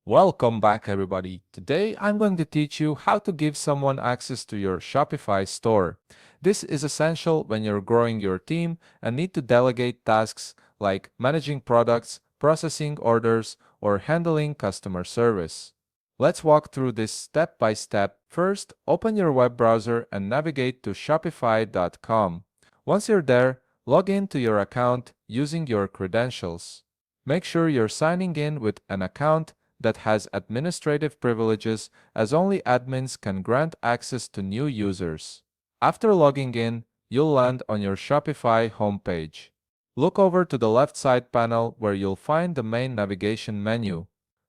Welcome back, everybody. Today, I'm going to teach you how to give someone access to your Shopify store. This is essential when you're growing your team and need to delegate tasks like managing products, processing orders, or handling customer service. Let's walk through this step by step. First, open your web browser and navigate to shopify.com. Once you're there, log in to your account using your credentials. Make sure you're signing in with an account that has administrative privileges, as only admins can grant access to new users. After logging in, you'll land on your Shopify homepage. Look over to the left side panel where you'll find the main navigation menu.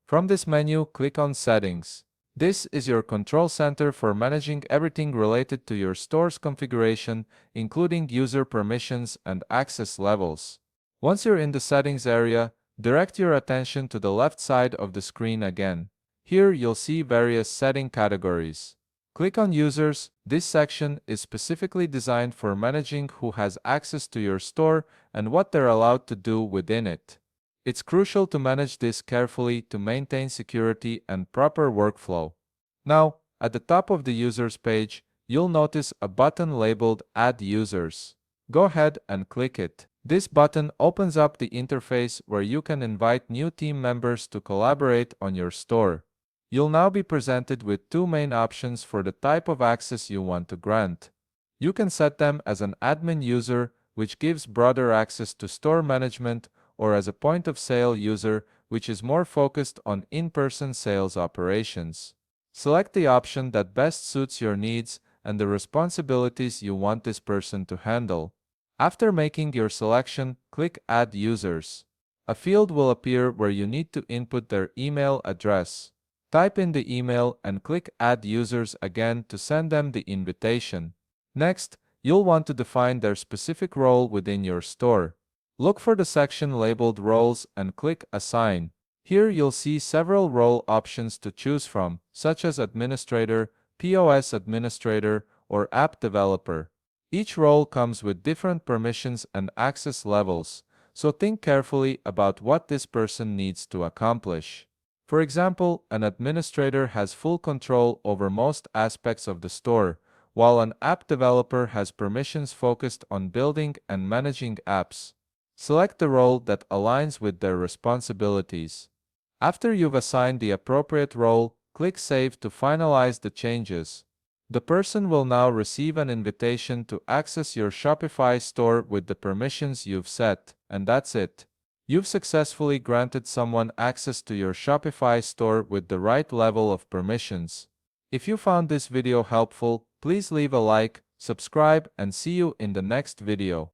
From this menu, click on Settings. This is your control center for managing everything related to your store's configuration, including user permissions and access levels. Once you're in the settings area, direct your attention to the left side of the screen again. Here you'll see various setting categories. Click on Users. This section is specifically designed for managing who has access to your store and what they're allowed to do within it. It's crucial to manage this carefully to maintain security and proper workflow. Now, at the top of the Users page, you'll notice a button labeled Add Users. Go ahead and click it. This button opens up the interface where you can invite new team members to collaborate on your store. You'll now be presented with two main options for the type of access you want to grant. You can set them as an admin user, which gives broader access to store management, or as a point-of-sale user, which is more focused on in-person sales operations. Select the option that best suits your needs and the responsibilities you want this person to handle. After making your selection, click Add Users. A field will appear where you need to input their email address. Type in the email and click Add Users again to send them the invitation. Next, you'll want to define their specific role within your store. Look for the section labeled Roles and click Assign. Here you'll see several role options to choose from, such as Administrator, POS Administrator, or App Developer. Each role comes with different permissions and access levels, so think carefully about what this person needs to accomplish. For example, an administrator has full control over most aspects of the store, while an app developer has permissions focused on building and managing apps. Select the role that aligns with their responsibilities. After you've assigned the appropriate role, click Save to finalize the changes. The person will now receive an invitation to access your Shopify store with the permissions you've set, and that's it. You've successfully granted someone access to your Shopify store with the right level of permissions. If you found this video helpful, please leave a like, subscribe, and see you in the next video.